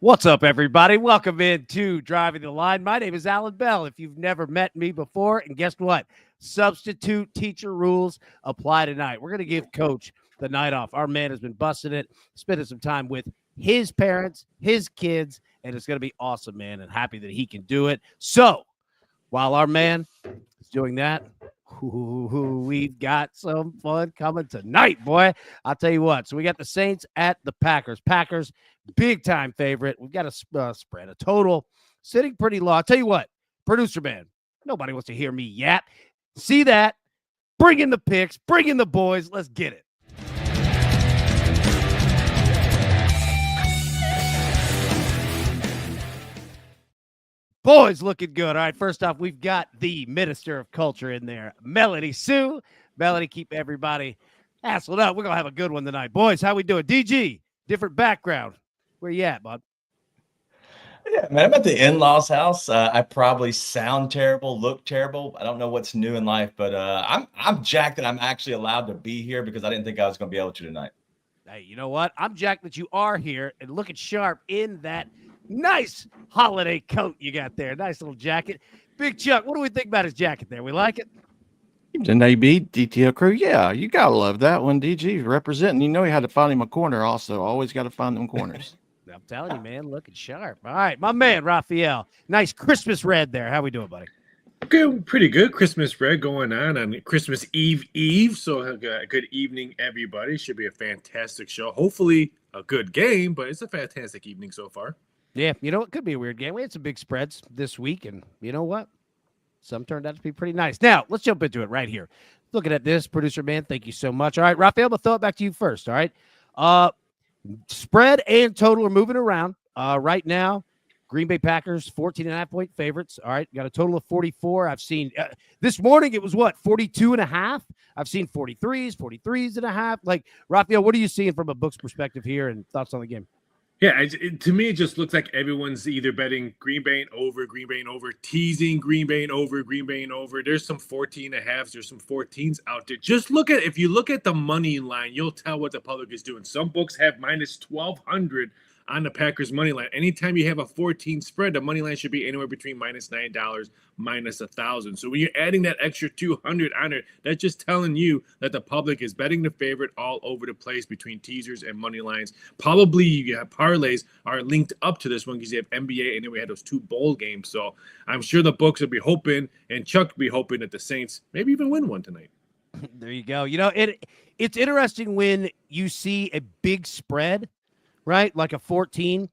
What's up, everybody? Welcome in to Driving the Line. My name is Alan Bell. If you've never met me before, and guess what? Substitute teacher rules apply tonight. We're going to give Coach the night off. Our man has been busting it, spending some time with his parents, his kids, and it's going to be awesome, man, and happy that he can do it. So while our man is doing that, we've got some fun coming tonight, boy. I'll tell you what. So we got the Saints at the Packers. Packers, big time favorite. We've got a spread, a total sitting pretty low. I'll tell you what, producer man, nobody wants to hear me yap. See that? Bring in the picks, bring in the boys. Let's get it. Boys looking good. All right, first off, we've got the Minister of Culture in there, Melody Sue. Melody, keep everybody hassled up. We're going to have a good one tonight. Boys, how we doing? DG, different background. Where you at, bud? Yeah, man, I'm at the in-laws house. I probably sound terrible, look terrible. I don't know what's new in life, but I'm jacked that I'm actually allowed to be here because I didn't think I was going to be able to tonight. Hey, you know what? I'm jacked that you are here and looking sharp in that nice holiday coat you got there. Nice little jacket. Big Chuck, what do we think about his jacket there? We like it? An AB DTL crew. Yeah, you got to love that one. DG representing. You know, he had to find him a corner also. Always got to find them corners. I'm telling you, man, looking sharp. All right, my man, Raphael. Nice Christmas red there. How we doing, buddy? Good, pretty good. Christmas red going on Christmas Eve. So good evening, everybody. Should be a fantastic show. Hopefully a good game, but it's a fantastic evening so far. Yeah, you know, it could be a weird game. We had some big spreads this week, and you know what? Some turned out to be pretty nice. Now, let's jump into it right here. Looking at this, producer man, thank you so much. All right, Raphael, I'm going to throw it back to you first, all right? Spread and total are moving around. Right now, Green Bay Packers, 14.5-point favorites. All right, got a total of 44. I've seen this morning, it was what, 42.5? I've seen 43s and a half. Like, Raphael, what are you seeing from a book's perspective here and thoughts on the game? Yeah, to me, it just looks like everyone's either betting Green Bay over, teasing Green Bay over. There's some 14.5s, there's some 14s out there. Just if you look at the money line, you'll tell what the public is doing. Some books have minus 1,200 on the Packers money line. Anytime you have a 14 spread, the money line should be anywhere between minus $9, minus 1,000. So when you're adding that extra 200 on it, that's just telling you that the public is betting the favorite all over the place between teasers and money lines. Probably you have parlays are linked up to this one because you have NBA and then we had those two bowl games. So I'm sure the books will be hoping, and Chuck will be hoping that the Saints maybe even win one tonight. There you go. You know, it's interesting when you see a big spread, right? Like a 14,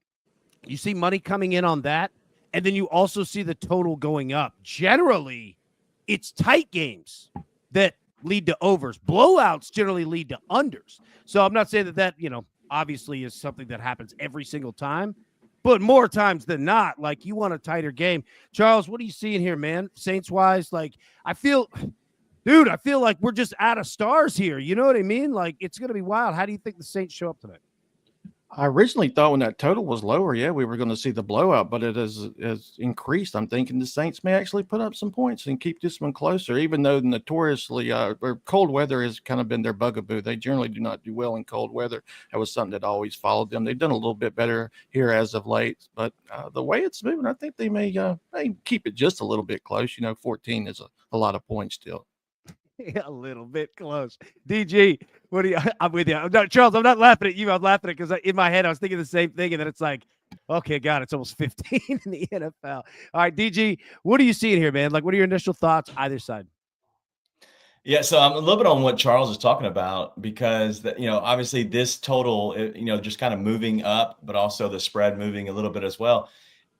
you see money coming in on that. And then you also see the total going up. Generally, it's tight games that lead to overs. Blowouts generally lead to unders. So I'm not saying that, you know, obviously is something that happens every single time, but more times than not, like you want a tighter game. Charles, what are you seeing here, man? Saints-wise, like I feel like we're just out of stars here. You know what I mean? Like it's going to be wild. How do you think the Saints show up tonight? I originally thought when that total was lower, yeah, we were going to see the blowout, but it has increased. I'm thinking the Saints may actually put up some points and keep this one closer, even though notoriously or cold weather has kind of been their bugaboo. They generally do not do well in cold weather. That was something that always followed them. They've done a little bit better here as of late, but the way it's moving, I think they may keep it just a little bit close. You know, 14 is a lot of points still. A little bit close. DG, what do you? I'm with you. Charles, I'm not laughing at you. I'm laughing at because in my head I was thinking the same thing, and then it's like, okay, God, it's almost 15 in the NFL. All right, DG, what are you seeing here, man? Like, what are your initial thoughts either side? Yeah, so I'm a little bit on what Charles is talking about because, obviously this total, just kind of moving up, but also the spread moving a little bit as well.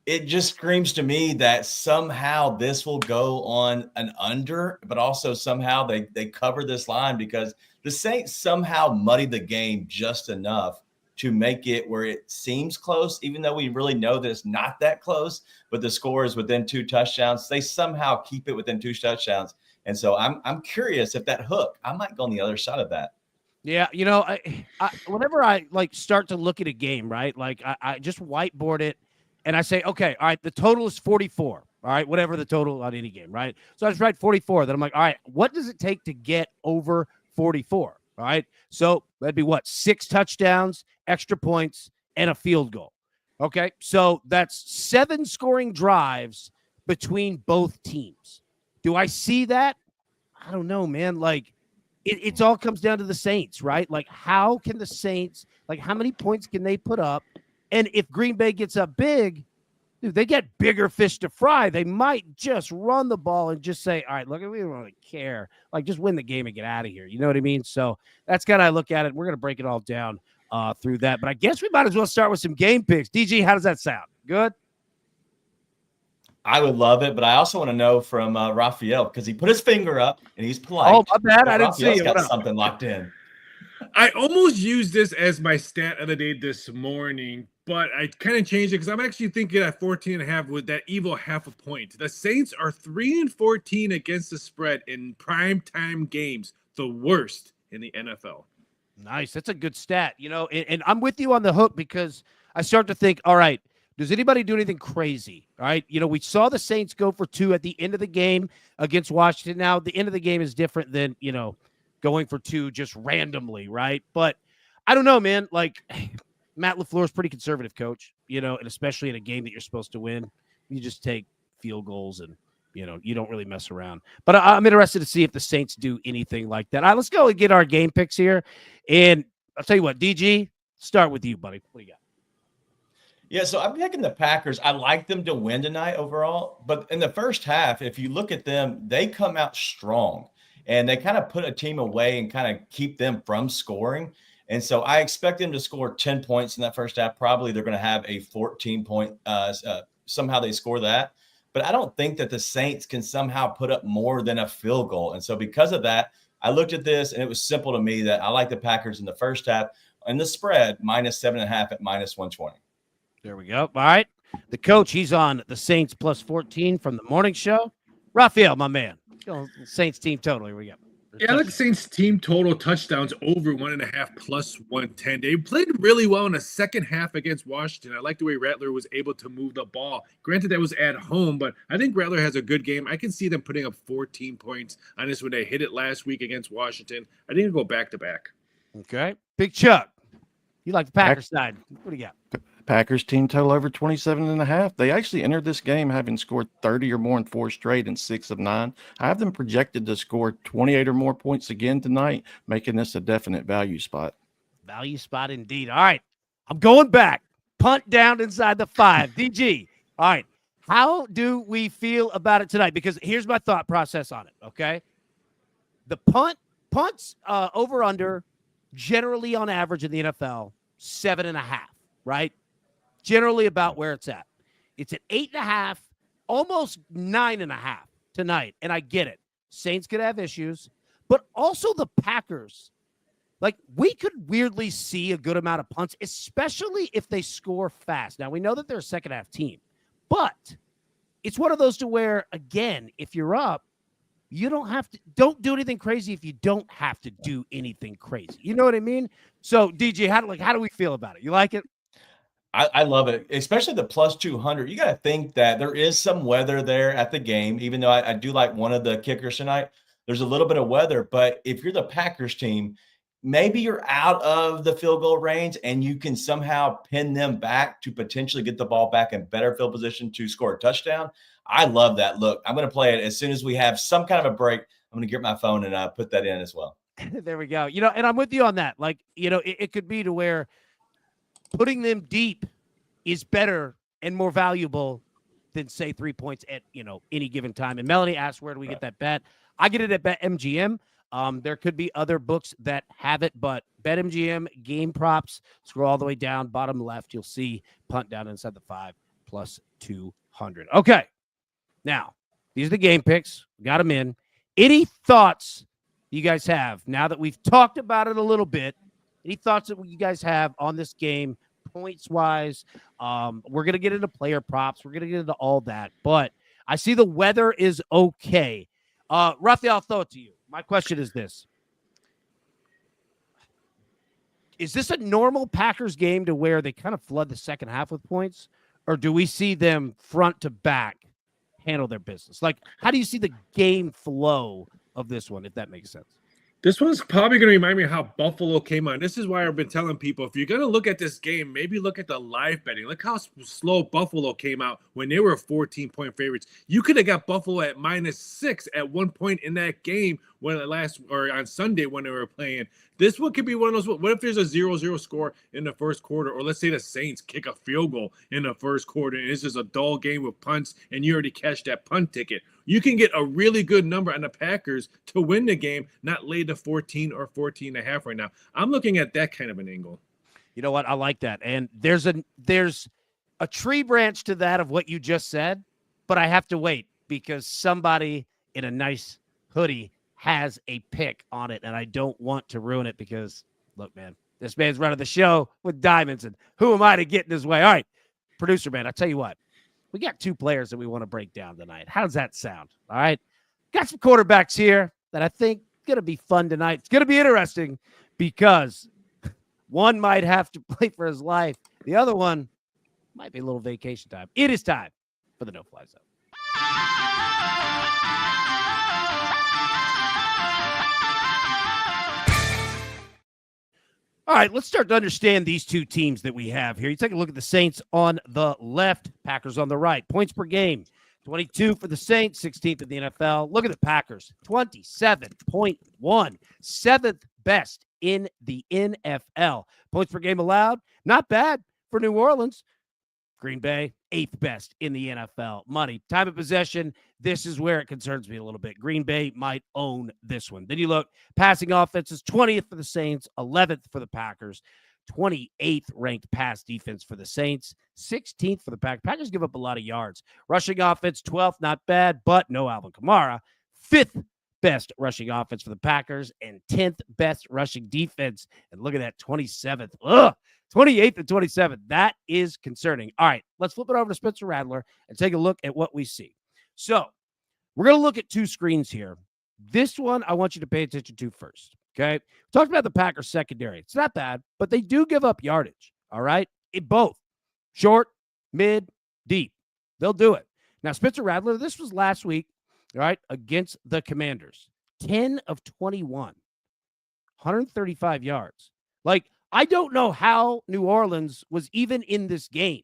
It just screams to me that somehow this will go on an under, but also somehow they cover this line because the Saints somehow muddy the game just enough to make it where it seems close, even though we really know that it's not that close, but the score is within 2 touchdowns. They somehow keep it within 2 touchdowns. And so I'm curious if that hook, I might go on the other side of that. Yeah, you know, I whenever I like start to look at a game, right, like I just whiteboard it. And I say, okay, all right, the total is 44. All right, whatever the total on any game, right? So I just write 44. Then I'm like, all right, what does it take to get over 44? All right, so that'd be what? 6 touchdowns, extra points, and a field goal. Okay, so that's 7 scoring drives between both teams. Do I see that? I don't know, man. Like, it all comes down to the Saints, right? Like, how can the Saints, like, how many points can they put up? And if Green Bay gets up big, dude, they get bigger fish to fry. They might just run the ball and just say, all right, look, we don't really care. Like, just win the game and get out of here. You know what I mean? So that's kind of I look at it. We're going to break it all down through that. But I guess we might as well start with some game picks. DG, how does that sound? Good? I would love it, but I also want to know from Raphael, because he put his finger up and he's polite. Oh, my bad. I didn't see Raphael's you. got What up? something locked in. I almost used this as my stat of the day this morning, but I kind of changed it because I'm actually thinking at 14.5 with that evil half a point. The Saints are 3-14 against the spread in primetime games, the worst in the NFL. Nice. That's a good stat, you know, and I'm with you on the hook because I start to think, all right, does anybody do anything crazy? All right. You know, we saw the Saints go for 2 at the end of the game against Washington. Now, the end of the game is different than, you know, going for 2 just randomly, right? But I don't know, man. Like, Matt LaFleur is pretty conservative coach, you know, and especially in a game that you're supposed to win, you just take field goals and, you know, you don't really mess around. But I'm interested to see if the Saints do anything like that. All right, let's go and get our game picks here. And I'll tell you what, DG, start with you, buddy. What do you got? Yeah, so I'm picking the Packers. I like them to win tonight overall. But in the first half, if you look at them, they come out strong. And they kind of put a team away and kind of keep them from scoring. And so I expect them to score 10 points in that first half. Probably they're going to have a 14-point. Somehow they score that. But I don't think that the Saints can somehow put up more than a field goal. And so because of that, I looked at this, and it was simple to me that I like the Packers in the first half. And the spread, -7.5 at -120. There we go. All right. The coach, he's on the Saints +14 from the morning show. Raphael, my man. Saints team total. Here we go. Yeah, I like the Saints team total touchdowns over 1.5 +110. They played really well in the second half against Washington. I like the way Rattler was able to move the ball. Granted, that was at home, but I think Rattler has a good game. I can see them putting up 14 points on this when they hit it last week against Washington. I think it'll go back to back. Okay. Big Chuck. You like the Packers side. What do you got? Packers team total over 27.5. They actually entered this game having scored 30 or more in 4 straight and 6 of 9. I have them projected to score 28 or more points again tonight, making this a definite value spot. Value spot indeed. All right. I'm going back. Punt down inside the 5. DG. All right. How do we feel about it tonight? Because here's my thought process on it, okay? The punts over under generally on average in the NFL 7.5, right? Generally about where it's at. It's at 8.5, almost 9.5 tonight. And I get it. Saints could have issues, but also the Packers. Like, we could weirdly see a good amount of punts, especially if they score fast. Now, we know that they're a second half team, but it's one of those to where, again, if you're up, you don't do anything crazy if you don't have to do anything crazy. You know what I mean? So, DJ, how do we feel about it? You like it? I love it, especially the +200. You got to think that there is some weather there at the game, even though I do like one of the kickers tonight. There's a little bit of weather, but if you're the Packers team, maybe you're out of the field goal range and you can somehow pin them back to potentially get the ball back in better field position to score a touchdown. I love that. Look, I'm going to play it as soon as we have some kind of a break. I'm going to get my phone and put that in as well. There we go. You know, and I'm with you on that. Like, you know, it could be to where putting them deep is better and more valuable than, say, 3 points at, you know, any given time. And Melanie asked, where do we get that bet? I get it at BetMGM. There could be other books that have it, but BetMGM game props, scroll all the way down, bottom left, you'll see punt down inside the 5 +200. Okay. Now, these are the game picks. Got them in. Any thoughts you guys have now that we've talked about it a little bit? Any thoughts that you guys have on this game, points-wise? We're going to get into player props. We're going to get into all that. But I see the weather is okay. Raphael, I'll throw it to you. My question is this. Is this a normal Packers game to where they kind of flood the second half with points? Or do we see them front to back handle their business? Like, how do you see the game flow of this one, if that makes sense? This one's probably going to remind me of how Buffalo came on. This is why I've been telling people, if you're going to look at this game, maybe look at the live betting. Look how slow Buffalo came out when they were 14-point favorites. You could have got Buffalo at -6 at one point in that game when on Sunday when they were playing. This one could be one of those. What if there's a 0-0 score in the first quarter? Or let's say the Saints kick a field goal in the first quarter and it's just a dull game with punts and you already cashed that punt ticket. You can get a really good number on the Packers to win the game, not lay to 14 or 14.5 right now. I'm looking at that kind of an angle. You know what? I like that. And there's a tree branch to that of what you just said, but I have to wait because somebody in a nice hoodie has a pick on it, and I don't want to ruin it because, look, man, this man's running the show with diamonds, and who am I to get in his way? All right, producer man, I'll tell you what. We got two players that we want to break down tonight. How does that sound? All right. Got some quarterbacks here that I think going to be fun tonight. It's going to be interesting because one might have to play for his life. The other one might be a little vacation time. It is time for the No-Fly Zone. All right, let's start to understand these two teams that we have here. You take a look at the Saints on the left, Packers on the right. Points per game, 22 for the Saints, 16th in the NFL. Look at the Packers, 27.1, seventh best in the NFL. Points per game allowed, not bad for New Orleans. Green Bay, eighth best in the NFL. Money, time of possession, this is where it concerns me a little bit. Green Bay might own this one. Then you look, passing offenses, 20th for the Saints, 11th for the Packers, 28th ranked pass defense for the Saints, 16th for the Packers. Packers give up a lot of yards. Rushing offense, 12th, not bad, but no Alvin Kamara. 5th best rushing offense for the Packers and 10th best rushing defense. And look at that, 27th. Ugh. 28th and 27th. That is concerning. All right, let's flip it over to Spencer Rattler and take a look at what we see. So we're going to look at two screens here. This one I want you to pay attention to first, okay? We talked about the Packers secondary. It's not bad, but they do give up yardage, all right? It both. Short, mid, deep. They'll do it. Now, Spencer Rattler, this was last week, all right, against the Commanders. 10 of 21. 135 yards. Like, I don't know how New Orleans was even in this game,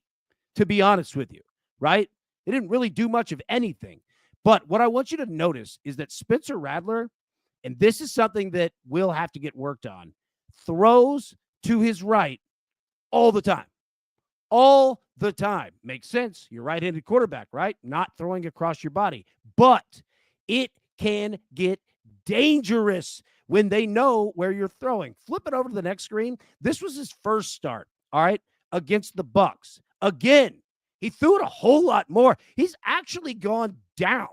to be honest with you, right? They didn't really do much of anything. But what I want you to notice is that Spencer Rattler, and this is something that will have to get worked on, throws to his right all the time. All the time. Makes sense. You're right-handed quarterback, right? Not throwing across your body. But it can get dangerous when they know where you're throwing. Flip it over to the next screen. This was his first start, all right, against the Bucs. Again, he threw it a whole lot more. He's actually gone down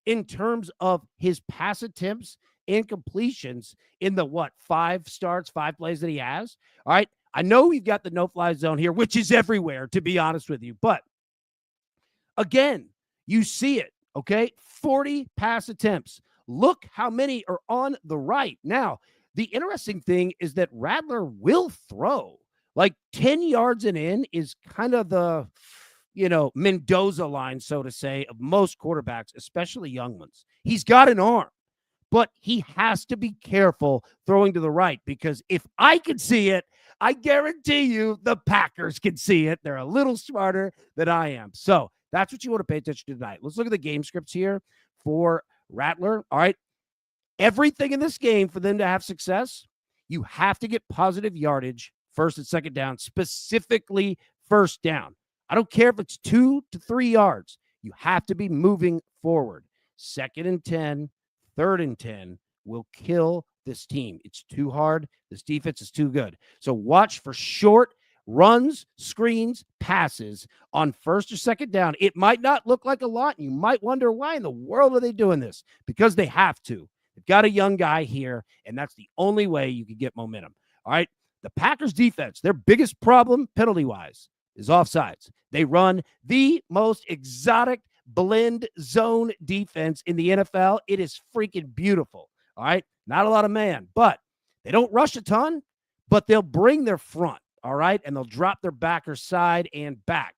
in terms of his pass attempts and completions in the, 5 starts, 5 plays that he has? All right, I know we've got the no-fly zone here, which is everywhere, to be honest with you. But, again, you see it, okay? 40 pass attempts. Look how many are on the right. Now, the interesting thing is that Rattler will throw. Like 10 yards and in is kind of the, Mendoza line, so to say, of most quarterbacks, especially young ones. He's got an arm, but he has to be careful throwing to the right because if I can see it, I guarantee you the Packers can see it. They're a little smarter than I am. So that's what you want to pay attention to tonight. Let's look at the game scripts here for Rattler. All right. Everything in this game for them to have success, you have to get positive yardage first and second down, specifically first down. I don't care if it's 2 to 3 yards. You have to be moving forward. 2nd and 10, 3rd and 10 will kill this team. It's too hard. This defense is too good. So watch for short runs, screens, passes on first or second down. It might not look like a lot. And you might wonder why in the world are they doing this? Because they have to. They've got a young guy here, and that's the only way you can get momentum. All right. The Packers defense, their biggest problem penalty-wise is offsides. They run the most exotic blend zone defense in the NFL. It is freaking beautiful. All right. Not a lot of man, but they don't rush a ton, but they'll bring their front. All right. And they'll drop their backer side and back.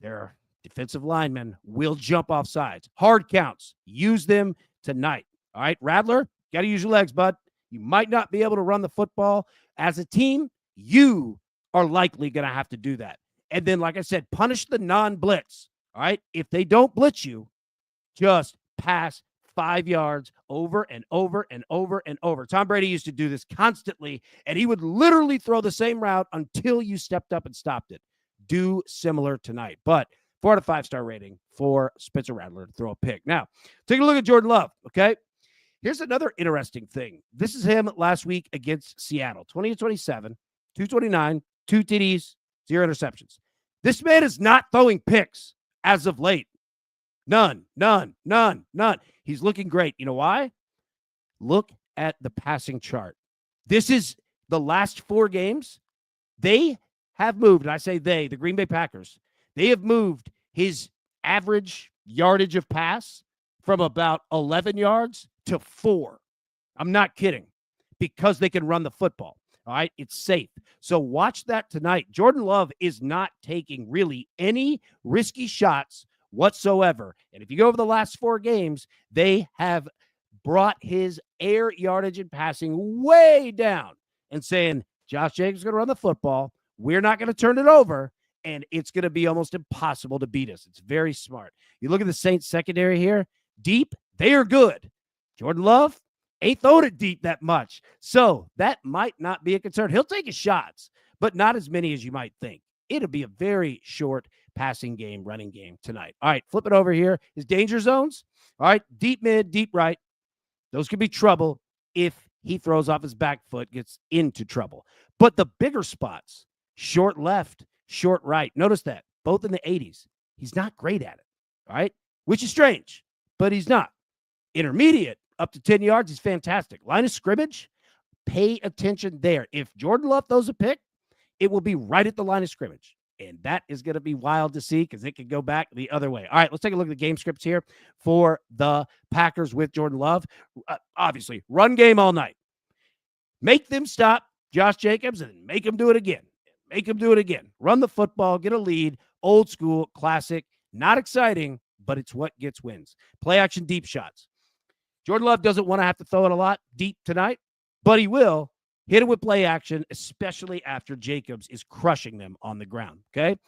Their defensive linemen will jump off sides. Hard counts. Use them tonight. All right. Rattler, got to use your legs, bud. You might not be able to run the football as a team. You are likely going to have to do that. And then, like I said, punish the non-blitz. All right. If they don't blitz you, just pass 5 yards over and over and over and over. Tom Brady used to do this constantly, and he would literally throw the same route until you stepped up and stopped it. Do similar tonight. But 4 out of 5 star rating for Spencer Rattler to throw a pick. Now, take a look at Jordan Love, okay? Here's another interesting thing. This is him last week against Seattle. 20-27, 229, 2 TDs, 0 interceptions. This man is not throwing picks as of late. None. He's looking great. You know why? Look at the passing chart. This is the last 4 games. They have moved, and I say they, the Green Bay Packers, they have moved his average yardage of pass from about 11 yards to 4. I'm not kidding, because they can run the football. All right, it's safe. So watch that tonight. Jordan Love is not taking really any risky shots whatsoever. And if you go over the last 4 games, they have brought his air yardage and passing way down and saying, Josh Jacobs is going to run the football. We're not going to turn it over, and it's going to be almost impossible to beat us. It's very smart. You look at the Saints secondary here, deep, they are good. Jordan Love ain't throwing it deep that much. So that might not be a concern. He'll take his shots, but not as many as you might think. It'll be a very short passing game, running game tonight. All right, flip it over here. His danger zones. All right, deep mid, deep right. Those could be trouble if he throws off his back foot, gets into trouble. But the bigger spots, short left, short right. Notice that, both in the 80s. He's not great at it, all right? Which is strange, but he's not. Intermediate, up to 10 yards, he's fantastic. Line of scrimmage, pay attention there. If Jordan Love throws a pick, it will be right at the line of scrimmage. And that is going to be wild to see, because it could go back the other way. All right, let's take a look at the game scripts here for the Packers with Jordan Love. Obviously, run game all night. Make them stop Josh Jacobs and make him do it again. Make him do it again. Run the football, get a lead. Old school, classic. Not exciting, but it's what gets wins. Play action, deep shots. Jordan Love doesn't want to have to throw it a lot deep tonight, but he will. Hit it with play action, especially after Jacobs is crushing them on the ground, okay?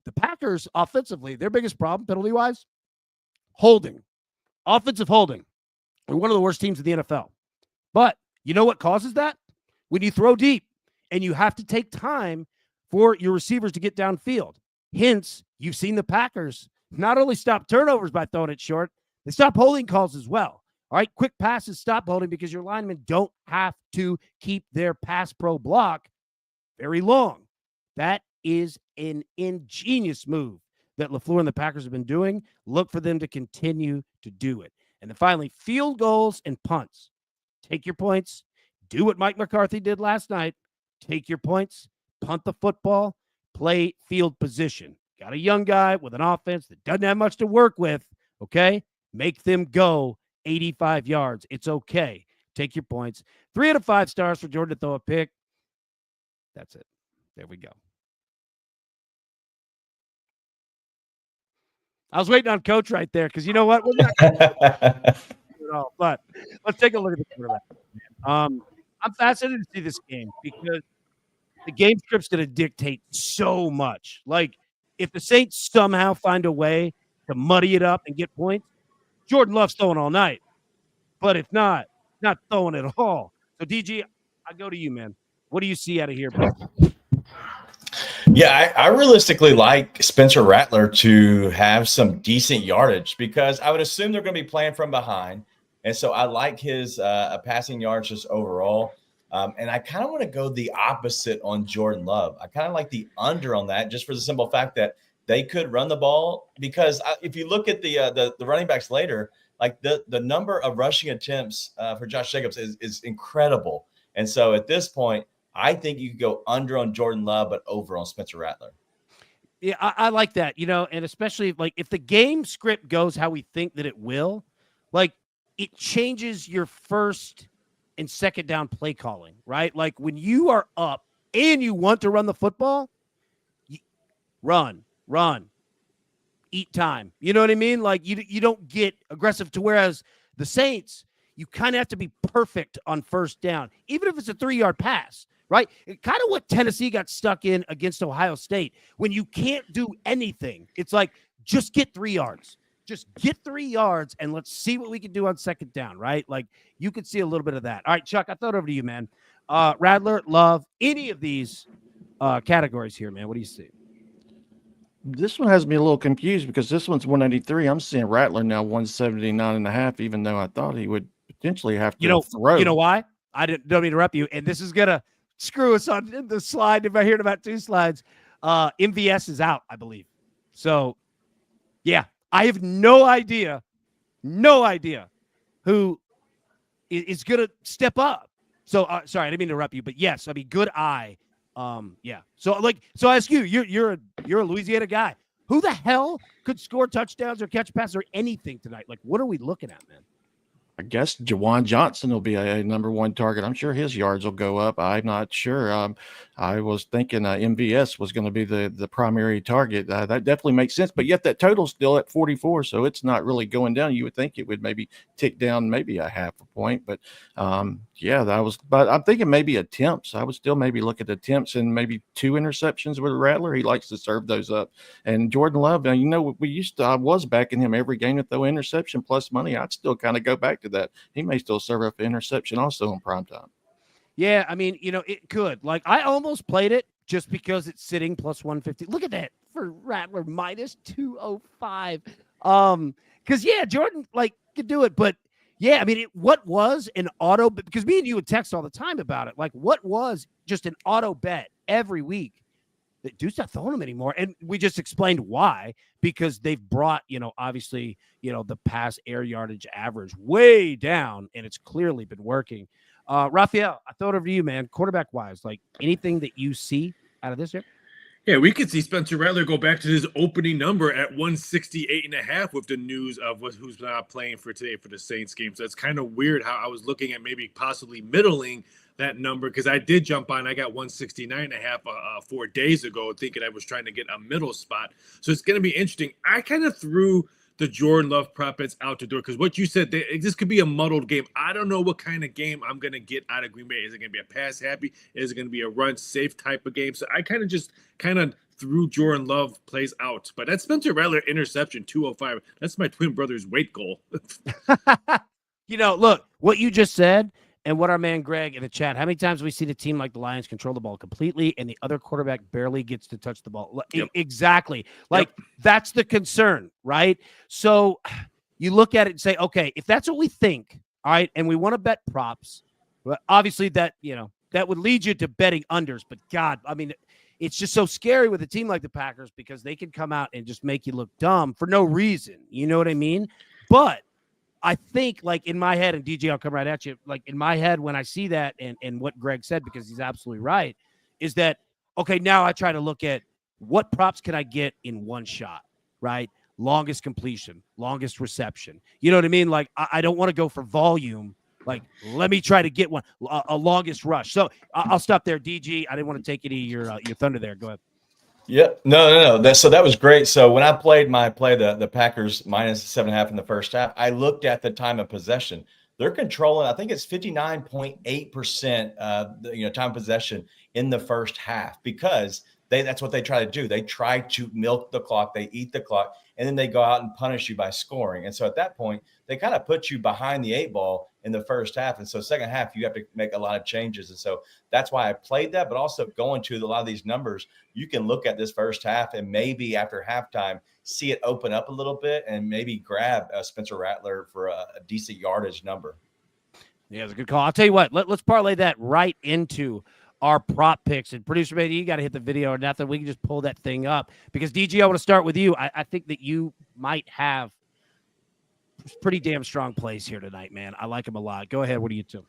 The Packers, offensively, their biggest problem, penalty-wise, holding. Offensive holding. They're one of the worst teams in the NFL. But you know what causes that? When you throw deep and you have to take time for your receivers to get downfield. Hence, you've seen the Packers not only stop turnovers by throwing it short, they stop holding calls as well. All right, quick passes, stop holding, because your linemen don't have to keep their pass pro block very long. That is an ingenious move that LaFleur and the Packers have been doing. Look for them to continue to do it. And then finally, field goals and punts. Take your points. Do what Mike McCarthy did last night. Take your points, punt the football, play field position. Got a young guy with an offense that doesn't have much to work with, okay? Make them go 85 yards. It's okay. Take your points. 3 out of 5 stars for Jordan to throw a pick. That's it. There we go. I was waiting on Coach right there, because you know what? We're not at all, but let's take a look at the quarterback. I'm fascinated to see this game, because the game script's going to dictate so much. Like, if the Saints somehow find a way to muddy it up and get points, Jordan Love's throwing all night. But if not throwing at all. So, DG, I go to you, man. What do you see out of here, bro? Yeah, I realistically like Spencer Rattler to have some decent yardage, because I would assume they're going to be playing from behind. And so I like his passing yards just overall. And I kind of want to go the opposite on Jordan Love. I kind of like the under on that, just for the simple fact that they could run the ball, because if you look at the running backs later, like the number of rushing attempts for Josh Jacobs is incredible. And so at this point, I think you could go under on Jordan Love, but over on Spencer Rattler. Yeah, I like that, and especially like if the game script goes how we think that it will, like it changes your first and second down play calling, right? Like when you are up and you want to run the football, run, eat time. You know what I mean? Like you don't get aggressive, to whereas the Saints, you kind of have to be perfect on first down, even if it's a 3-yard pass, right? Kind of what Tennessee got stuck in against Ohio State. When you can't do anything, it's like, just get 3 yards. Just get 3 yards and let's see what we can do on second down, right? Like, you could see a little bit of that. All right, Chuck, I throw it over to you, man. Rattler, Love, any of these categories here, man. What do you see? This one has me a little confused because this one's 183. I'm seeing Rattler now 179.5, even though I thought he would potentially have to throw. You know why? Don't mean to interrupt you. And this is going to screw us on the slide. If I hear in about 2 slides, MVS is out, I believe. So, yeah, I have no idea who is going to step up. So, sorry, I didn't mean to interrupt you, but yes, I mean, good eye. Yeah. So I ask you, you're a Louisiana guy. Who the hell could score touchdowns or catch passes or anything tonight? Like, what are we looking at, man? I guess Jawan Johnson will be a number 1 target. I'm sure his yards will go up. I'm not sure. I was thinking MVS was going to be the primary target. That definitely makes sense. But yet that total's still at 44, so it's not really going down. You would think it would maybe tick down maybe a half a point. But, but I'm thinking maybe attempts. I would still maybe look at attempts and maybe 2 interceptions with Rattler. He likes to serve those up. And Jordan Love, I was backing him every game to throw interception plus money. I'd still kind of go back to that. He may still serve up an interception also in prime time. Yeah, I mean, it could. Like, I almost played it just because it's sitting plus 150. Look at that for Rattler minus 205. Because Jordan could do it, but yeah, I mean, what was an auto? Because me and you would text all the time about it. Like, what was just an auto bet every week? That dude's not throwing them anymore. And we just explained why, because they've brought, obviously, the pass air yardage average way down, and it's clearly been working. Raphael, I throw it over to you, man. Quarterback wise, like anything that you see out of this year? Yeah, we could see Spencer Rattler go back to his opening number at 168.5 with the news of who's not playing for today for the Saints game. So it's kind of weird how I was looking at maybe possibly middling that number, because I did jump on. I got 169.5 4 days ago, thinking I was trying to get a middle spot. So it's going to be interesting. I kind of threw the Jordan Love prop bets out the door because what you said, this could be a muddled game. I don't know what kind of game I'm going to get out of Green Bay. Is it going to be a pass happy? Is it going to be a run safe type of game? So I kind of threw Jordan Love plays out. But that Spencer Rattler interception, 205, that's my twin brother's weight goal. Look, what you just said and what our man Greg in the chat, how many times have we seen a team like the Lions control the ball completely and the other quarterback barely gets to touch the ball? Yep. Exactly. That's the concern, right? So you look at it and say, okay, if that's what we think, all right, and we want to bet props, well, obviously that would lead you to betting unders. But God, I mean, it's just so scary with a team like the Packers because they can come out and just make you look dumb for no reason. You know what I mean? But I think, in my head, and DJ, I'll come right at you, in my head, when I see that and what Greg said, because he's absolutely right, is that, okay, now I try to look at what props can I get in one shot, right? Longest completion, longest reception. You know what I mean? I don't want to go for volume. Let me try to get one, a longest rush. So I'll stop there, DG. I didn't want to take any of your thunder there. Go ahead. Yeah, no. That was great. So when I played the Packers minus 7.5 in the first half, I looked at the time of possession. They're controlling, I think it's 59.8% time of possession in the first half because that's what they try to do. They try to milk the clock, they eat the clock, and then they go out and punish you by scoring. And so at that point, they kind of put you behind the 8 ball in the first half. And so second half, you have to make a lot of changes. And so that's why I played that, but also going to a lot of these numbers, you can look at this first half and maybe after halftime, see it open up a little bit and maybe grab Spencer Rattler for a decent yardage number. Yeah, it's a good call. I'll tell you what, let's parlay that right into our prop picks. And producer, maybe you got to hit the video or nothing. We can just pull that thing up because DG, I want to start with you. I think that you might have pretty damn strong plays here tonight, man. I like him a lot. Go ahead. What are you two?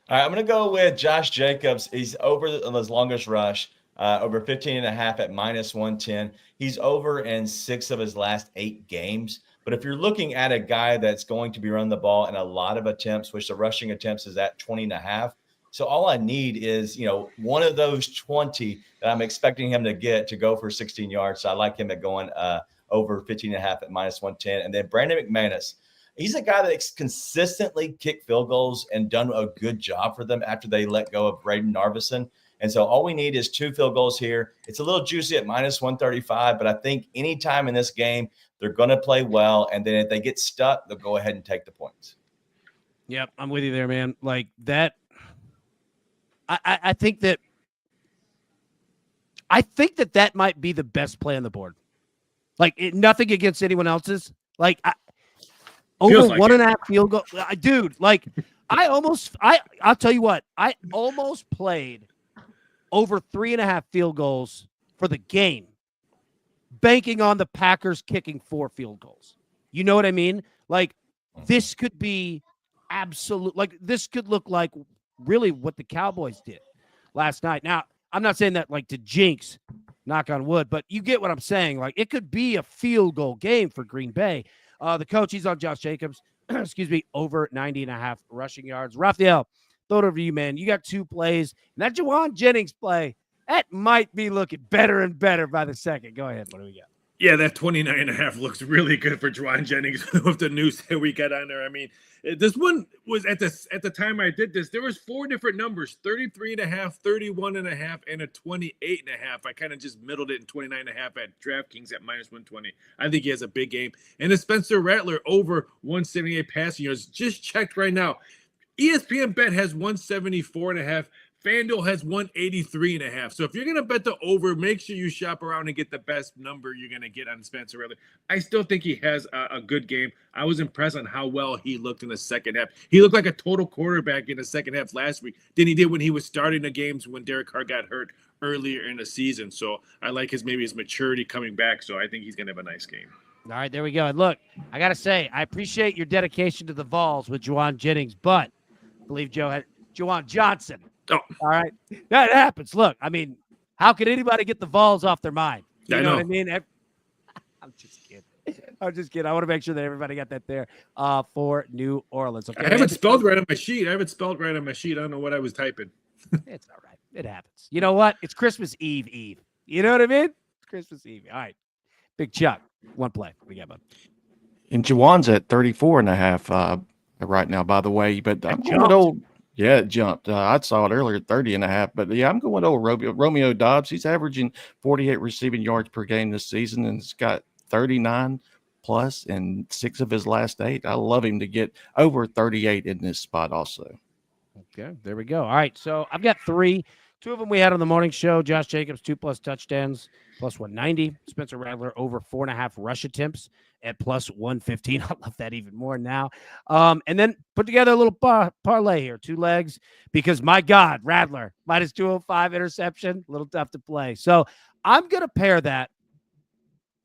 All right, I'm going to go with Josh Jacobs. He's over on his longest rush, over 15.5 at minus 110. He's over in 6 of his last 8 games. But if you're looking at a guy that's going to be running the ball in a lot of attempts, which the rushing attempts is at 20.5. So all I need is, one of those 20 that I'm expecting him to get to go for 16 yards. So I like him at going over 15.5 at minus 110. And then Brandon McManus, He's a guy that's consistently kicked field goals and done a good job for them after they let go of Braden Narvison. And so all we need is 2 field goals here. It's a little juicy at -135, but I think anytime in this game, they're going to play well. And then if they get stuck, they'll go ahead and take the points. Yep, I'm with you there, man. Like that. I think that that might be the best play on the board. Like nothing against anyone else's. Like over like 1.5 field goal, dude. Like I'll tell you what. I almost played over 3.5 field goals for the game, banking on the Packers kicking 4 field goals. You know what I mean? Like this could be absolute. Like this could look like really what the Cowboys did last night. Now, I'm not saying that like to jinx, knock on wood, but you get what I'm saying. Like it could be a field goal game for Green Bay. The coach, he's on Josh Jacobs, excuse me, over 90.5 rushing yards. Raphael, throw it over to you, man. You got 2 plays. And that Juwan Jennings play, that might be looking better and better by the second. Go ahead. What do we got? Yeah, that 29.5 looks really good for Juwan Jennings with the news that we got on there. I mean, this one was at the time I did this, there was 4 different numbers, 33.5, 31.5, and a 28.5. I kind of just middled it in 29.5 at DraftKings at -120. I think he has a big game. And the Spencer Rattler over 178 passing yards. Just checked right now. ESPN Bet has 174.5. FanDuel has 183.5. So if you're going to bet the over, make sure you shop around and get the best number you're going to get on Spencer Rattler. I still think he has a good game. I was impressed on how well he looked in the second half. He looked like a total quarterback in the second half last week than he did when he was starting the games when Derek Carr got hurt earlier in the season. So I like his maturity coming back. So I think he's going to have a nice game. All right, there we go. And look, I got to say, I appreciate your dedication to the Vols with Juwan Jennings, but I believe Joe had Juwan Johnson. Oh. All right. That happens. Look, I mean, how could anybody get the Vols off their mind? You know what I mean? I'm just kidding. I want to make sure that everybody got that there for New Orleans. Okay. I have it spelled right on my sheet. I don't know what I was typing. It's all right. It happens. You know what? It's Christmas Eve. You know what I mean? It's Christmas Eve. All right. Big Chuck. 1 play. We got bud. And Juwan's at 34.5 right now, by the way. But I'm going old. Yeah, it jumped. I saw it earlier, 30.5. But yeah, I'm going old Romeo Dobbs. He's averaging 48 receiving yards per game this season, and he's got 39 plus in 6 of his last 8. I love him to get over 38 in this spot also. Okay, there we go. All right, so I've got 3. 2 of them we had on the morning show. Josh Jacobs, 2+ touchdowns, plus 190. Spencer Rattler over 4.5 rush attempts at plus 115. I love that even more now. And then put together a little parlay here, 2 legs, because my God, Rattler, -205 interception, a little tough to play. So I'm going to pair that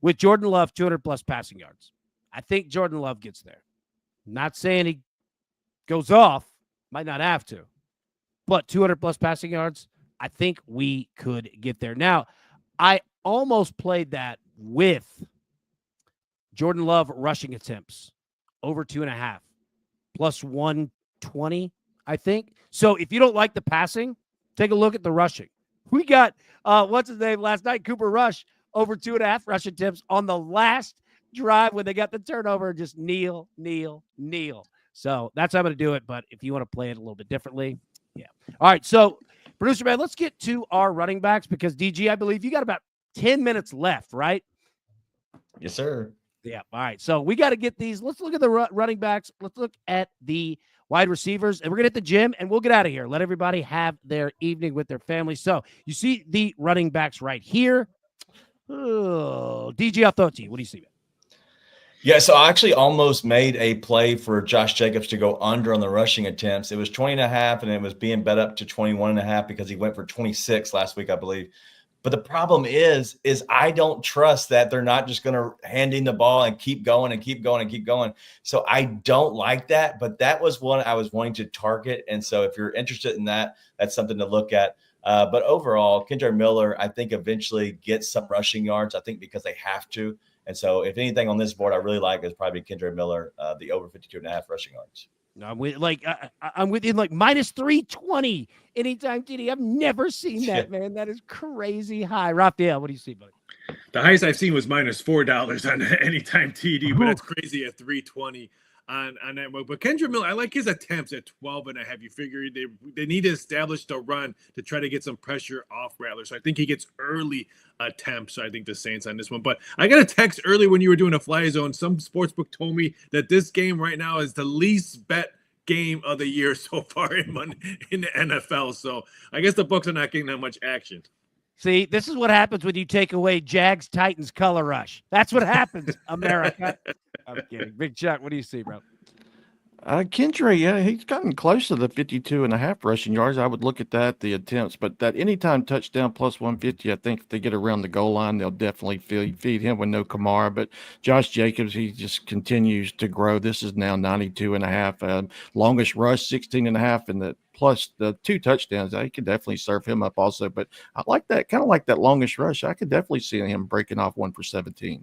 with Jordan Love, 200+ passing yards. I think Jordan Love gets there. I'm not saying he goes off, might not have to, but 200+ passing yards, I think we could get there. Now, I almost played that with Jordan Love rushing attempts over 2.5 plus 120, I think. So if you don't like the passing, take a look at the rushing. We got, what's his name last night? Cooper Rush over 2.5 rush attempts on the last drive when they got the turnover. Just kneel. So that's how I'm going to do it. But if you want to play it a little bit differently, yeah. All right. So, producer man, let's get to our running backs because DG, I believe you got about 10 minutes left, right? Yes, sir. Yeah. All right. So we got to get these. Let's look at the running backs. Let's look at the wide receivers, and we're going to hit the gym, and we'll get out of here. Let everybody have their evening with their family. So you see the running backs right here. Oh, DG, I'll throw it to you. What do you see, man? Yeah, so I actually almost made a play for Josh Jacobs to go under on the rushing attempts. It was 20.5, and it was being bet up to 21.5 because he went for 26 last week, I believe. But the problem is I don't trust that they're not just going to hand in the ball and keep going and keep going and keep going. So I don't like that, but that was one I was wanting to target. And so if you're interested in that, that's something to look at. But overall, Kendre Miller, I think eventually gets some rushing yards, I think because they have to. And so if anything on this board I really like is probably Kendre Miller, the over 52.5 rushing yards. I'm with I'm within like -320 anytime TD. I've never seen that, man. That is crazy high. Raphael, what do you see, buddy? The highest I've seen was -$4 on anytime TD, but it's crazy at 320. on that one. But Kendra Miller, I like his attempts at 12.5. You figure they need to establish the run to try to get some pressure off Rattler. So I think he gets early attempts. So I think the Saints on this one. But I got a text early when you were doing a fly zone. Some sportsbook told me that this game right now is the least bet game of the year so far in the NFL. So I guess the books are not getting that much action. See, this is what happens when you take away Jags Titans color rush. That's what happens, America. I'm kidding. Big Chuck, what do you see, bro? Kendra, yeah, he's gotten close to the 52.5 rushing yards. I would look at that, the attempts, but that anytime touchdown plus 150, I think if they get around the goal line, they'll definitely feed him with no Kamara. But Josh Jacobs, he just continues to grow. This is now 92.5. Longest rush, 16.5, and the plus the 2 touchdowns. I could definitely serve him up also. But I like that, kind of like that longest rush. I could definitely see him breaking off 1 for 17.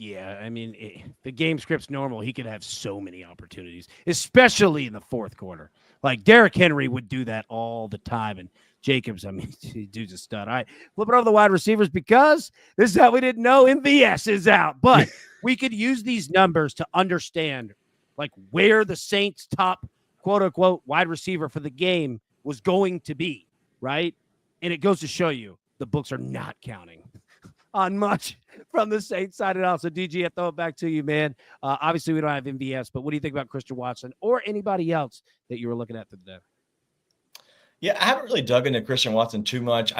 Yeah, I mean, the game script's normal. He could have so many opportunities, especially in the fourth quarter. Like Derrick Henry would do that all the time. And Jacobs, I mean, dude's a stud. All right, flip it over the wide receivers because this is how we didn't know MVS is out. But we could use these numbers to understand, like, where the Saints' top, quote-unquote, wide receiver for the game was going to be, right? And it goes to show you the books are not counting on much from the Saints side of it out. So, DG, I throw it back to you, man. Obviously, we don't have MVS, but what do you think about Christian Watson or anybody else that you were looking at today? Yeah, I haven't really dug into Christian Watson too much.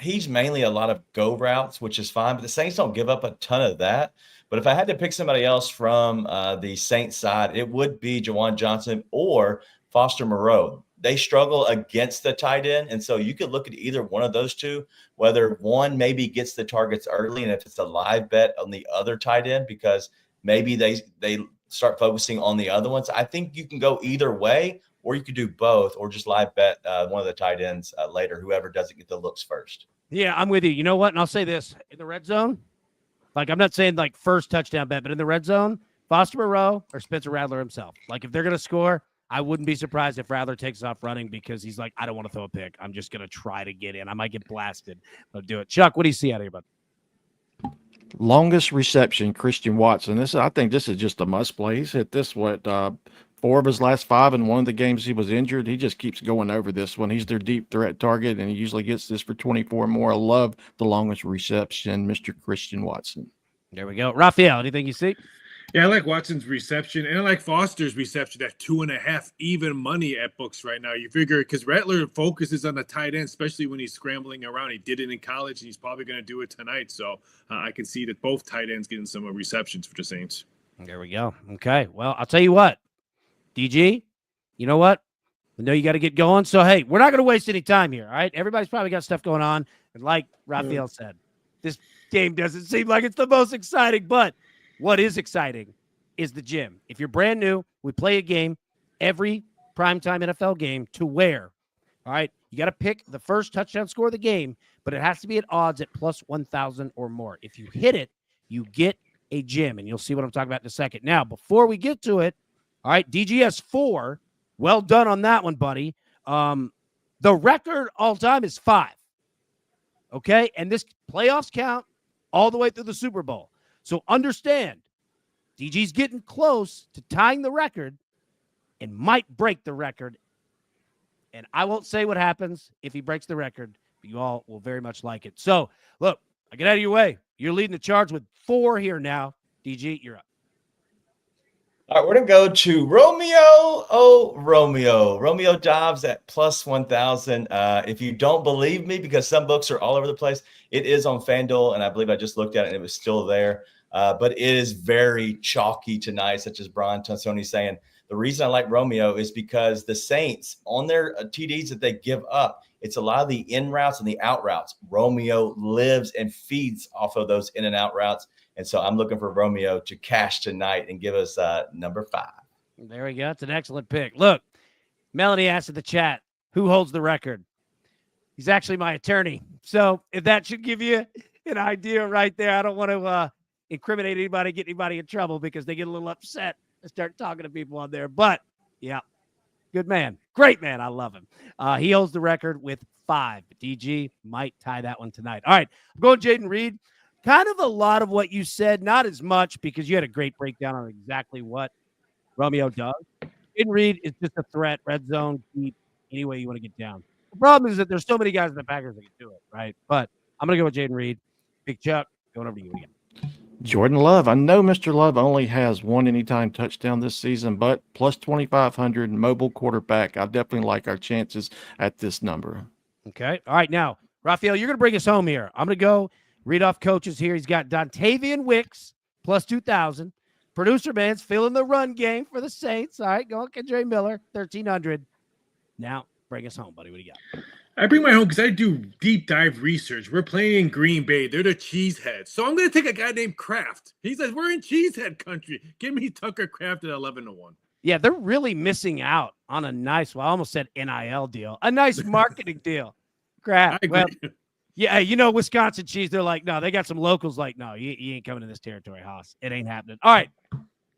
He's mainly a lot of go routes, which is fine, but the Saints don't give up a ton of that. But if I had to pick somebody else from the Saints side, it would be Jawan Johnson or Foster Moreau. They struggle against the tight end. And so you could look at either one of those two, whether one maybe gets the targets early, and if it's a live bet on the other tight end, because maybe they start focusing on the other ones. I think you can go either way, or you could do both, or just live bet one of the tight ends later, whoever doesn't get the looks first. Yeah, I'm with you. You know what? And I'll say this. In the red zone, like I'm not saying like first touchdown bet, but in the red zone, Foster Moreau or Spencer Rattler himself. Like if they're going to score, I wouldn't be surprised if Rattler takes off running because he's like, I don't want to throw a pick. I'm just going to try to get in. I might get blasted. I'll do it. Chuck, what do you see out of here, bud? Longest reception, Christian Watson. I think this is just a must play. He's hit this, 4 of his last 5 in one of the games he was injured. He just keeps going over this one. He's their deep threat target, and he usually gets this for 24 more. I love the longest reception, Mr. Christian Watson. There we go. Raphael, anything you see? Yeah, I like Watson's reception, and I like Foster's reception at 2.5 even money at books right now. You figure because Rattler focuses on the tight end, especially when he's scrambling around. He did it in college, and he's probably going to do it tonight. So I can see that both tight ends getting some receptions for the Saints. There we go. Okay. Well, I'll tell you what, DG, you know what? I know you got to get going. So, hey, we're not going to waste any time here. All right. Everybody's probably got stuff going on. And like Raphael said, this game doesn't seem like it's the most exciting, but what is exciting is the gym. If you're brand new, we play a game every primetime NFL game to where, all right, you got to pick the first touchdown score of the game, but it has to be at odds at plus 1,000 or more. If you hit it, you get a gym, and you'll see what I'm talking about in a second. Now, before we get to it, all right, DGS 4, well done on that one, buddy. The record all time is 5. Okay, and this playoffs count all the way through the Super Bowl. So understand, DG's getting close to tying the record and might break the record. And I won't say what happens if he breaks the record, but you all will very much like it. So, look, I get out of your way. You're leading the charge with 4 here now. DG, you're up. All right, we're going to go to Romeo Dobbs at plus 1,000. If you don't believe me, because some books are all over the place, it is on FanDuel, and I believe I just looked at it and it was still there. But it is very chalky tonight, such as Brian Tonsoni saying. The reason I like Romeo is because the Saints, on their TDs that they give up, it's a lot of the in routes and the out routes. Romeo lives and feeds off of those in and out routes. And so I'm looking for Romeo to cash tonight and give us number 5. There we go. It's an excellent pick. Look, Melanie asked in the chat, who holds the record? He's actually my attorney. So if that should give you an idea right there, I don't want to incriminate anybody, get anybody in trouble because they get a little upset and start talking to people on there. But, yeah, good man. Great man. I love him. He holds the record with 5. DG might tie that one tonight. All right, I'm going Jaden Reed. Kind of a lot of what you said, not as much because you had a great breakdown on exactly what Romeo does. Jaden Reed is just a threat, red zone, deep, any way you want to get down. The problem is that there's so many guys in the Packers that can do it, right? But I'm going to go with Jaden Reed. Big Chuck, going over to you again. Jordan Love. I know Mr. Love only has one anytime touchdown this season, but plus 2,500 mobile quarterback. I definitely like our chances at this number. Okay. All right. Now, Raphael, you're going to bring us home here. I'm going to go read off coaches here. He's got Dontavian Wicks, plus 2,000. Producer man's filling the run game for the Saints. All right. Go on, Kendra Miller, 1,300. Now, bring us home, buddy. What do you got? I bring my home because I do deep dive research. We're playing in Green Bay. They're the cheeseheads. So I'm going to take a guy named Kraft. He says, we're in cheesehead country. Give me Tucker Kraft at 11-1. Yeah, they're really missing out on a nice, well, I almost said NIL deal, a nice marketing deal. Kraft. Well, yeah, you know, Wisconsin cheese, they're like, no, they got some locals like, no, you ain't coming to this territory, Haas. It ain't happening. All right.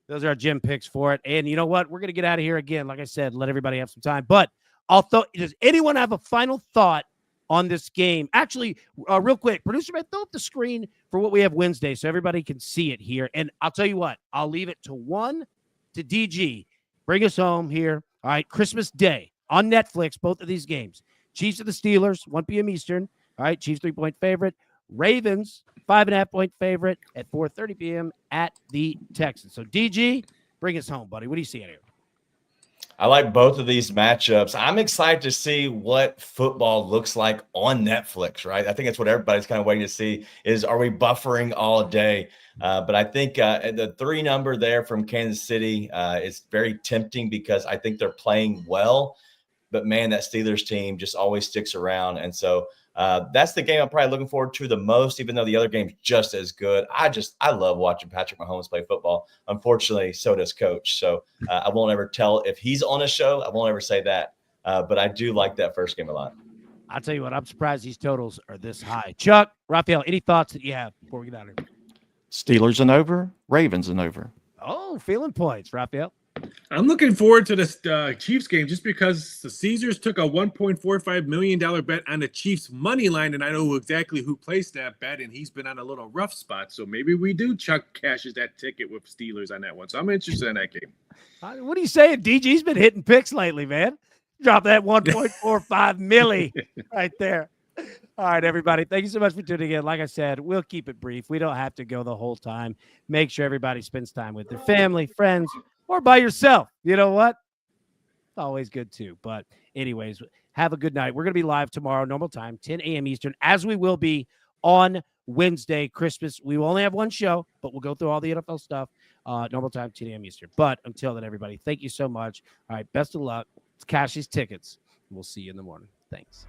Those are our gym picks for it. And you know what? We're going to get out of here again. Like I said, let everybody have some time. But does anyone have a final thought on this game? Actually, real quick, producer man, throw up the screen for what we have Wednesday so everybody can see it here. And I'll tell you what, I'll leave it to DG. Bring us home here. All right, Christmas Day on Netflix, both of these games. Chiefs of the Steelers, 1 p.m. Eastern. All right, Chiefs 3-point favorite. Ravens, 5.5-point favorite at 4:30 p.m. at the Texans. So, DG, bring us home, buddy. What do you see out here? I like both of these matchups. I'm excited to see what football looks like on Netflix, right? I think that's what everybody's kind of waiting to see is, are we buffering all day? But I think the 3 number there from Kansas City is very tempting because I think they're playing well. But, man, that Steelers team just always sticks around. And so that's the game I'm probably looking forward to the most, even though the other game's just as good. I love watching Patrick Mahomes play football. Unfortunately, so does Coach. So I won't ever tell if he's on a show. I won't ever say that. But I do like that first game a lot. I'll tell you what, I'm surprised these totals are this high. Chuck, Raphael, any thoughts that you have before we get out of here? Steelers and over, Ravens and over. Oh, feeling points, Raphael. I'm looking forward to this Chiefs game just because the Caesars took a $1.45 million bet on the Chiefs money line, and I know exactly who placed that bet, and he's been on a little rough spot. So maybe we do Chuck cashes that ticket with Steelers on that one. So I'm interested in that game. What are you saying? DG's been hitting picks lately, man. Drop that 1.45 milli right there. All right, everybody. Thank you so much for tuning in. Like I said, we'll keep it brief. We don't have to go the whole time. Make sure everybody spends time with their family, friends, or by yourself. You know what? It's always good too. But anyways, have a good night. We're going to be live tomorrow, normal time, 10 a.m. Eastern, as we will be on Wednesday, Christmas. We will only have one show, but we'll go through all the NFL stuff, normal time, 10 a.m. Eastern. But until then, everybody, thank you so much. All right, best of luck. Let's cash these tickets. We'll see you in the morning. Thanks.